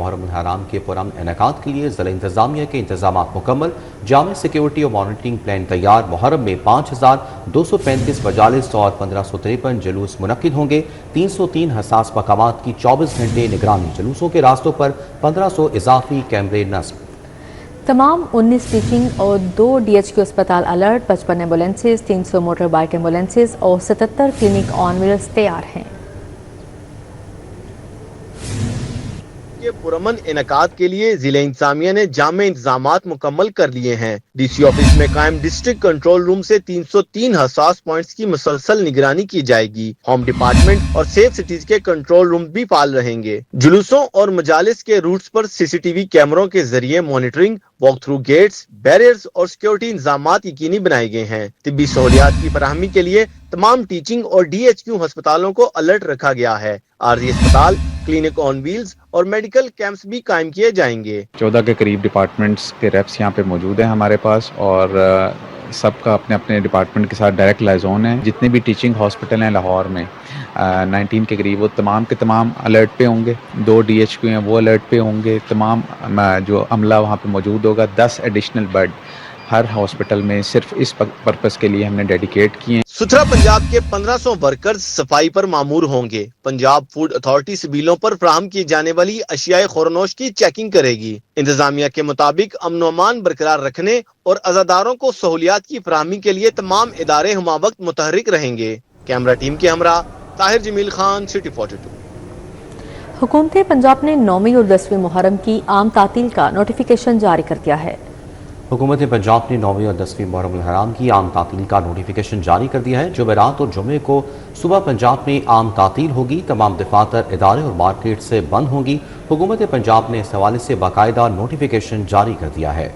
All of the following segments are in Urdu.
محرم الحرام کے پرامن انعقاد کے لیے ضلع انتظامیہ کے انتظامات مکمل، جامع سیکیورٹی اور مانیٹرنگ پلان تیار۔ محرم میں 5235 مجالس اور 1553 جلوس منعقد ہوں گے۔ 303 حساس مقامات کی 24 گھنٹے نگرانی، جلوسوں کے راستوں پر 1500 اضافی کیمرے نصب۔ تمام 19 ٹیچنگ اور 2 DHQ اسپتال alert, 55 ambulances, 300 motor bike ambulances اور 77 کلینک آن ویلز تیار ہیں۔ کے پرامن انعقاد کے لیے ضلع انتظامیہ نے جامع انتظامات مکمل کر لیے ہیں۔ ڈی سی آفس میں قائم ڈسٹرکٹ کنٹرول روم سے 303 حساس پوائنٹس کی مسلسل نگرانی کی جائے گی۔ ہوم ڈپارٹمنٹ اور سیف سٹیز کے کنٹرول روم بھی فعال رہیں گے۔ جلوسوں اور مجالس کے روٹس پر CCTV کیمروں کے ذریعے monitoring, walk through gates, barriers اور سیکیورٹی انتظامات یقینی بنائے گئے ہیں۔ طبی سہولیات کی فراہمی کے لیے تمام ٹیچنگ اور DHQ ہسپتالوں کو الرٹ رکھا گیا ہے۔ عارضی اسپتال، کلینک آن ویلز اور میڈیکل کیمپس بھی قائم کیے جائیں گے۔ 14 کے قریب ڈپارٹمنٹس کے ریپس یہاں پہ موجود ہیں ہمارے پاس، اور سب کا اپنے اپنے ڈپارٹمنٹ کے ساتھ ڈائریکٹ لائزون ہے۔ جتنے بھی ٹیچنگ ہاسپٹل ہیں لاہور میں 19 کے قریب، وہ تمام کے تمام الرٹ پہ ہوں گے۔ 2 DHQ ہیں وہ الرٹ پہ ہوں گے۔ تمام جو عملہ وہاں پہ موجود ہوگا، 10 ایڈیشنل بیڈ ہر ہاسپٹل میں صرف اس پرپس کے لیے ہم نے ڈیڈیکیٹ کیے ہیں۔ ستھرا پنجاب کے 1500 ورکرز صفائی پر مامور ہوں گے۔ پنجاب فوڈ اتھارٹی سبیلوں پر فراہم کی جانے والی اشیاء خورنوش کی چیکنگ کرے گی۔ انتظامیہ کے مطابق امن و امان برقرار رکھنے اور عزاداروں کو سہولیات کی فراہمی کے لیے تمام ادارے ہمہ وقت متحرک رہیں گے۔ کیمرہ ٹیم کے ہمراہ طاہر جمیل خان، سٹی 42۔ حکومت پنجاب نے 9ویں اور 10ویں محرم کی عام تعطیل کا نوٹیفیکیشن جاری کر دیا ہے۔ حکومت پنجاب نے 9ویں اور 10ویں محرم الحرام کی عام تعطیل کا نوٹیفیکیشن جاری کر دیا ہے۔ جمعرات اور جمعے کو صبح پنجاب میں عام تعطیل ہوگی۔ تمام دفاتر، ادارے اور مارکیٹ سے بند ہوں گی۔ حکومت پنجاب نے اس حوالے سے باقاعدہ نوٹیفیکیشن جاری کر دیا ہے۔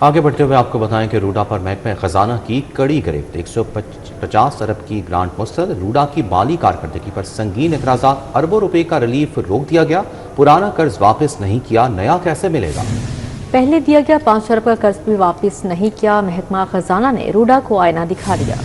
آگے بڑھتے ہوئے آپ کو بتائیں کہ روڈا پر محکمہ خزانہ کی کڑی گرفت، 150 ارب کی گرانٹ مسترد۔ روڈا کی مالی کارکردگی پر سنگین اعتراضات، اربوں روپے کا ریلیف روک دیا گیا۔ پرانا قرض واپس نہیں کیا، نیا کیسے ملے گا؟ پہلے دیا گیا 5 ارب کا قرض بھی واپس نہیں کیا، محکمہ خزانہ نے روڈا کو آئینہ دکھا دیا۔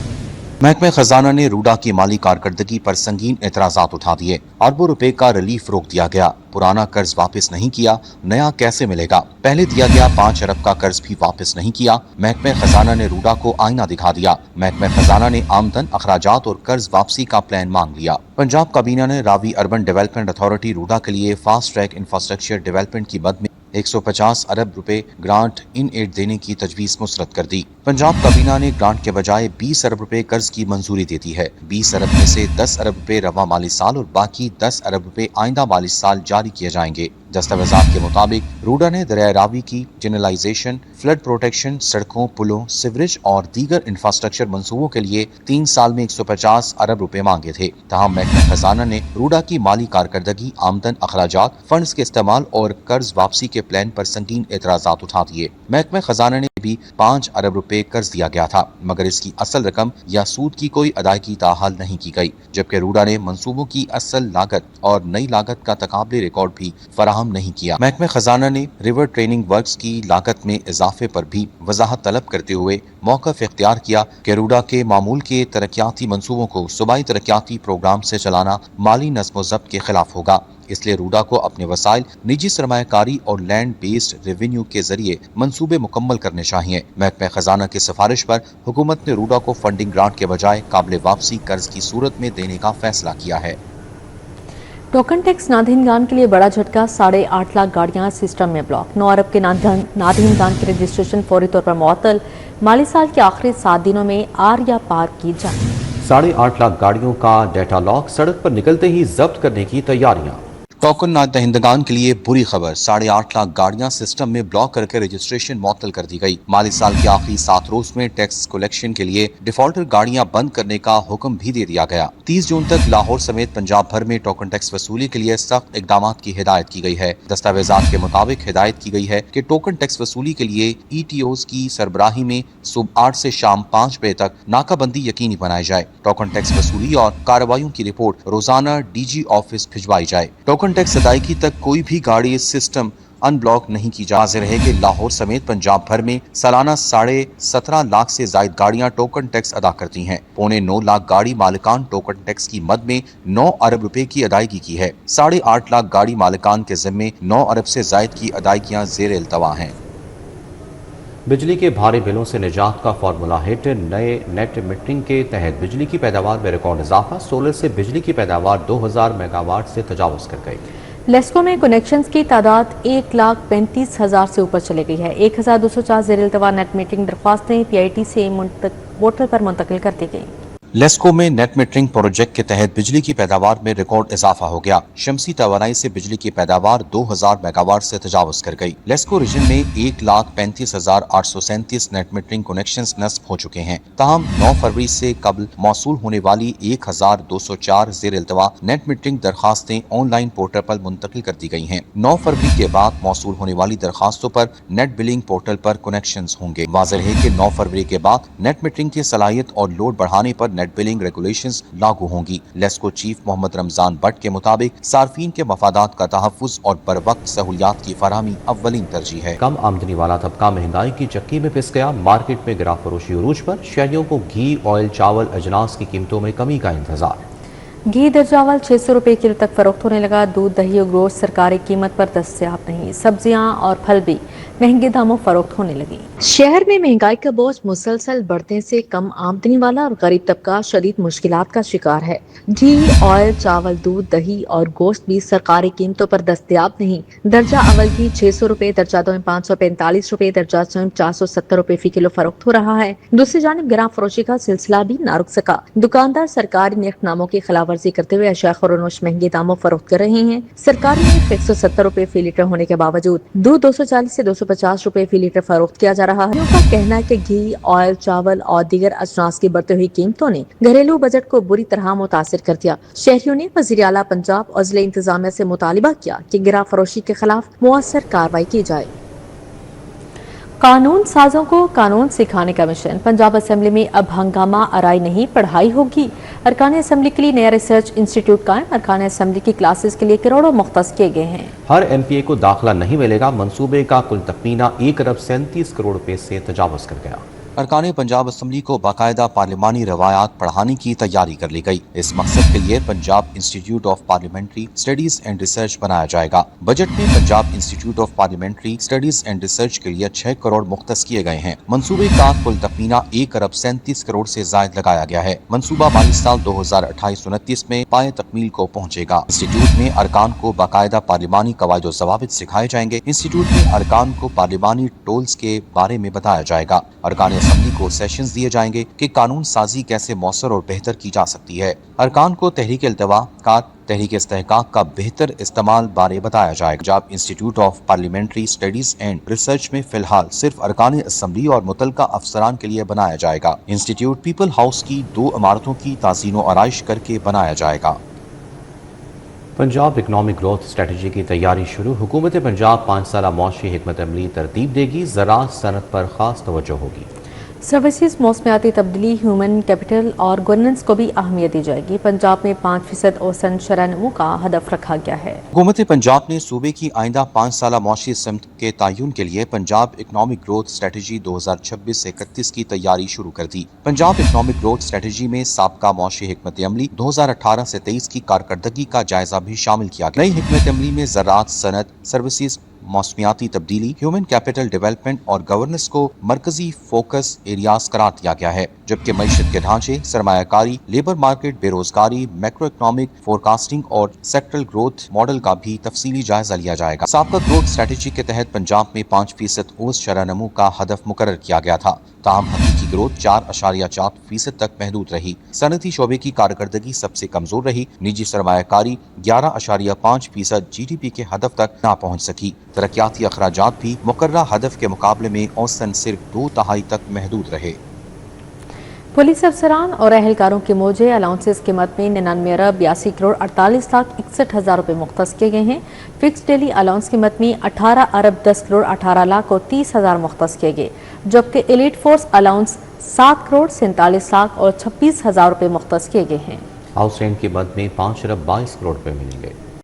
محکمہ خزانہ نے روڈا کی مالی کارکردگی پر سنگین اعتراضات اٹھا دیے۔ اربوں روپے کا ریلیف روک دیا گیا، پرانا قرض واپس نہیں کیا، نیا کیسے ملے گا؟ پہلے دیا گیا 5 ارب کا قرض بھی واپس نہیں کیا، محکمہ خزانہ نے روڈا کو آئینہ دکھا دیا۔ محکمہ خزانہ نے آمدن، اخراجات اور قرض واپسی کا پلان مانگ لیا۔ پنجاب کابینہ نے راوی اربن ڈیولپمنٹ اتھارٹی روڈا کے لیے فاسٹ ٹریک انفراسٹرکچر ڈیولپمنٹ کی مد میں 150 ارب روپے گرانٹ ان ایڈ دینے کی تجویز مسترد کر دی۔ پنجاب کابینہ نے گرانٹ کے بجائے 20 ارب روپے قرض کی منظوری دے دی ہے۔ 20 ارب میں سے 10 ارب روپے رواں مالی سال اور باقی 10 ارب روپے آئندہ مالی سال جاری کیے جائیں گے۔ دستاویزات کے مطابق روڈا نے دریائے راوی کی چینلائزیشن، فلڈ پروٹیکشن، سڑکوں، پلوں، سیوریج اور دیگر انفراسٹرکچر منصوبوں کے لیے 3 سال میں 150 ارب روپے مانگے تھے۔ تاہم محکمہ خزانہ نے روڈا کی مالی کارکردگی، آمدن، اخراجات، فنڈز کے استعمال اور قرض واپسی کے پلان پر سنگین اعتراضات اٹھا دیے۔ محکمہ خزانہ نے بھی 5 ارب روپے قرض دیا گیا تھا، مگر اس کی اصل رقم یا سود کی کوئی ادائیگی تاحال نہیں کی گئی، جبکہ روڈا نے منصوبوں کی اصل لاگت اور نئی لاگت کا تقابلی ریکارڈ بھی فراہم نہیں کیا۔ محکمہ خزانہ نے ریور ٹریننگ ورکس کی لاگت میں اضافے پر بھی وضاحت طلب کرتے ہوئے موقف اختیار کیا کہ روڈا کے معمول کے ترقیاتی منصوبوں کو صوبائی ترقیاتی پروگرام سے چلانا مالی نظم و ضبط کے خلاف ہوگا۔ اس لیے روڈا کو اپنے وسائل، نجی سرمایہ کاری اور لینڈ بیسڈ ریونیو کے ذریعے منصوبے مکمل کرنے چاہیے۔ محکمہ خزانہ کی سفارش پر حکومت نے روڈا کو فنڈنگ گرانٹ کے بجائے قابل واپسی قرض کی صورت میں دینے کا فیصلہ کیا ہے۔ ٹوکن ٹیکس نادہندگان کے لیے بڑا جھٹکا، 8.5 لاکھ گاڑیاں سسٹم میں بلاک۔ 9 ارب کے نادہندگان کی رجسٹریشن فوری طور پر معطل، مالی سال کے آخری 7 دنوں میں آر یا پار کی جائے۔ 8.5 لاکھ گاڑیوں کا ڈیٹا لاک، سڑک پر نکلتے ہی ضبط کرنے کی تیاریاں۔ ٹوکن دہندگان کے لیے بری خبر، 8.5 لاکھ گاڑیاں سسٹم میں بلاک کر کے رجسٹریشن معطل کر دی گئی۔ مالی سال کے آخری 7 روز میں ٹیکس کلیکشن کے لیے ڈیفالٹر گاڑیاں بند کرنے کا حکم بھی دے دیا گیا۔ 30 جون تک لاہور سمیت پنجاب بھر میں ٹوکن ٹیکس وصولی کے لیے سخت اقدامات کی ہدایت کی گئی ہے۔ دستاویزات کے مطابق ہدایت کی گئی ہے کہ ٹوکن ٹیکس وصولی کے لیے ETOs کی سربراہی میں صبح 8 سے شام 5 بجے تک ناکہ بندی یقینی بنائی جائے۔ ٹوکن ٹیکس وصولی اور کارروائیوں کی رپورٹ روزانہ DG آفس بھجوائی جائے۔ ٹوکن ٹیکس ادائیگی تک کوئی بھی گاڑی سسٹم ان بلاک نہیں کی جا رہے کہ لاہور سمیت پنجاب بھر میں سالانہ 17.5 لاکھ سے زائد گاڑیاں ٹوکن ٹیکس ادا کرتی ہیں۔ 9.25 لاکھ گاڑی مالکان ٹوکن ٹیکس کی مد میں 9 ارب روپے کی ادائیگی کی ہے۔ 8.5 لاکھ گاڑی مالکان کے ذمے 9 ارب سے زائد کی ادائیگیاں زیر التوا ہیں۔ بجلی کے بھاری بلوں سے نجات کا فارمولا ہٹ، نئے نیٹ میٹرنگ کے تحت بجلی کی پیداوار میں ریکارڈ اضافہ، سولر سے بجلی کی پیداوار 2000 میگا واٹ سے تجاوز کر گئی۔ لیسکو میں کنیکشنز کی تعداد 1,35,000 سے اوپر چلے گئی ہے۔ 1204 زیر التوا نیٹ میٹرنگ درخواستیں پی آئی ٹی سے پورٹل پر منتقل کر دی گئیں۔ لیسکو میں نیٹ میٹرنگ پروجیکٹ کے تحت بجلی کی پیداوار میں ریکارڈ اضافہ ہو گیا۔ شمسی توانائی سے بجلی کی پیداوار 2000 میگا واٹ سے تجاوز کر گئی۔ لیسکو ریجن میں 1,35,837 نیٹ میٹرنگ کنیکشنز نصب ہو چکے ہیں۔ تاہم 9 فروری سے قبل موصول ہونے والی 1,204 زیر التوا نیٹ میٹرنگ درخواستیں آن لائن پورٹل پر منتقل کر دی گئی ہیں۔ 9 فروری کے بعد موصول ہونے والی درخواستوں پر نیٹ بلنگ پورٹل پر کنیکشنز ہوں گے۔ واضح ہے کہ 9 فروری کے بعد نیٹ میٹرنگ کی صلاحیت اور لوڈ بڑھانے پر نیٹ بلنگ ریگولیشنز لاگو ہوں گی۔ LESCO chief Muhammad Ramzan but کے مطابق صارفین کے مفادات کا تحفظ اور بروقت سہولیات کی فراہمی اولین ترجیح ہے۔ کم آمدنی والا طبقہ مہنگائی کی چکی میں پس گیا، مارکیٹ میں گرا فروشی عروج پر، شہریوں کو گھی، آئل، چاول، اجناس کی قیمتوں میں کمی کا انتظار۔ گھی درجاول 600 روپے کلو تک فروخت ہونے لگا۔ دودھ، دہی اور گوشت سرکاری قیمت پر دستیاب نہیں۔ سبزیاں اور پھل بھی مہنگے داموں فروخت ہونے لگی۔ شہر میں مہنگائی کا بوجھ مسلسل بڑھنے سے کم آمدنی والا اور غریب طبقہ شدید مشکلات کا شکار ہے۔ گھی، آئل، چاول، دودھ، دہی اور گوشت بھی سرکاری قیمتوں پر دستیاب نہیں۔ درجہ اول گھی 600 روپے، درجہ دوم 545 روپے، درجہ سوم 470 روپے فی کلو فروخت ہو رہا ہے۔ دوسری جانب گرام فروشی کا سلسلہ بھی نہ رک سکا۔ دکاندار سرکاری نرخ ناموں کی خلاف ورزی کرتے ہوئے اشیاء خورونوش مہنگے داموں فروخت کر رہے ہیں۔ سرکاری نرخ 170 روپے فی لیٹر ہونے کے باوجود دودھ 240 سے 250 روپے فی لیٹر فروخت کیا جا رہا ہے۔ ان کا کہنا ہے کہ گھی، آئل، چاول اور دیگر اجناس کی بڑھتی ہوئی قیمتوں نے گھریلو بجٹ کو بری طرح متاثر کر دیا۔ شہریوں نے وزیر اعلیٰ پنجاب اور ضلع انتظامیہ سے مطالبہ کیا کہ گرام فروشی کے خلاف مؤثر کارروائی کی جائے۔ قانون سازوں کو قانون سکھانے کا مشن، پنجاب اسمبلی میں اب ہنگامہ آرائی نہیں پڑھائی ہوگی۔ ارکان اسمبلی کے لیے نیا ریسرچ انسٹی ٹیوٹ قائم، ارکان اسمبلی کی کلاسز کے لیے کروڑوں مختص کیے گئے ہیں۔ ہر ایم پی اے کو داخلہ نہیں ملے گا، منصوبے کا کل تخمینہ 1 ارب 37 کروڑ روپے سے تجاوز کر گیا۔ ارکان پنجاب اسمبلی کو باقاعدہ پارلیمانی روایات پڑھانے کی تیاری کر لی گئی۔ اس مقصد کے لیے پنجاب انسٹی ٹیوٹ of parliamentary studies and research بنایا جائے گا۔ بجٹ میں پنجاب انسٹی ٹیوٹ of parliamentary studies and research کے لیے 6 کروڑ مختص کیے گئے ہیں۔ منصوبے کا کل تخمینہ 1 ارب 37 کروڑ سے زائد لگایا گیا ہے۔ منصوبہ مالی سال 2028-29 میں پائے تکمیل کو پہنچے گا۔ انسٹی ٹیوٹ میں ارکان کو باقاعدہ پارلیمانی قواعد و ضوابط سکھائے جائیں گے۔ انسٹی ٹیوٹ میں ارکان کو پارلیمانی ٹولز کے بارے میں بتایا جائے گا۔ ارکان اسمبلی کو سیشنز دیے جائیں گے کہ قانون سازی کیسے مؤثر اور بہتر کی جا سکتی ہے۔ ارکان کو تحریک التوا کا تحریک استحقاق کا بہتر استعمال بارے بتایا جائے گا۔ پنجاب انسٹی ٹیوٹ of parliamentary studies and research میں فی الحال صرف ارکان اسمبلی اور متعلقہ افسران کے لیے بنایا جائے گا۔ انسٹی ٹیوٹ پیپل ہاؤس کی 2 عمارتوں کی تعزین و آرائش کر کے بنایا جائے گا۔ پنجاب اکنامک گروتھ اسٹریٹجی کی تیاری شروع، حکومت پنجاب 5 سالہ معاشی حکمت عملی ترتیب دے گی، زراعت صنعت پر خاص توجہ ہوگی۔ سروسز، موسمیاتی تبدیلی، ہیومن کیپٹل اور گورننس کو بھی اہمیت دی جائے گی۔ پنجاب میں 5% اوسط شرح نمو کا ہدف رکھا گیا ہے۔ حکومت پنجاب نے صوبے کی آئندہ 5 سالہ معاشی سمت کے تعین کے لیے پنجاب اکنامک گروتھ اسٹریٹجی 2026 سے 31 کی تیاری شروع کر دی۔ پنجاب اکنامک گروتھ اسٹریٹجی میں سابقہ معاشی حکمت عملی 2018 سے 23 کی کارکردگی کا جائزہ بھی شامل کیا گیا۔ نئی حکمت عملی میں زراعت، صنعت، سروسز، موسمیاتی تبدیلی، ہیومن کیپٹل ڈیولپمنٹ اور گورننس کو مرکزی فوکس ایریاز قرار دیا گیا ہے، جبکہ معیشت کے ڈھانچے، سرمایہ کاری، لیبر مارکیٹ، بے روزگاری، میکرو اکنامک فورکاسٹنگ اور سیکٹرل گروتھ ماڈل کا بھی تفصیلی جائزہ لیا جائے گا۔ سابقہ گروتھ اسٹریٹجی کے تحت پنجاب میں 5% اوسط شرح نمو کا ہدف مقرر کیا گیا تھا، تاہم حقیقی گروتھ 4.4% تک محدود رہی۔ صنعتی شعبے کی کارکردگی سب سے کمزور رہی، نجی سرمایہ کاری 11.5% GDP کے ہدف تک نہ پہنچ سکی۔ ترقیاتی اخراجات بھی مقررہ ہدف کے مقابلے میں اوسطاً صرف 2/3 تک محدود رہے۔ پولیس افسران اور اہلکاروں کے موجے الاؤنسز کی مد میں 99 ارب 82 کروڑ 48 لاکھ 61 ہزار روپے مختص کیے گئے ہیں۔ فکس ڈیلی الاؤنس کی مد میں 18 ارب 10 کروڑ 18 لاکھ اور 30 ہزار مختص کیے گئے، جبکہ elite force allowance 7 crore 47 lakh اور 26 ہزار روپے مختص کیے گئے ہیں۔ ہاؤس رینٹ کی مد میں 5 ارب 22 کروڑ روپے ملیں گے۔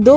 2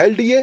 LDA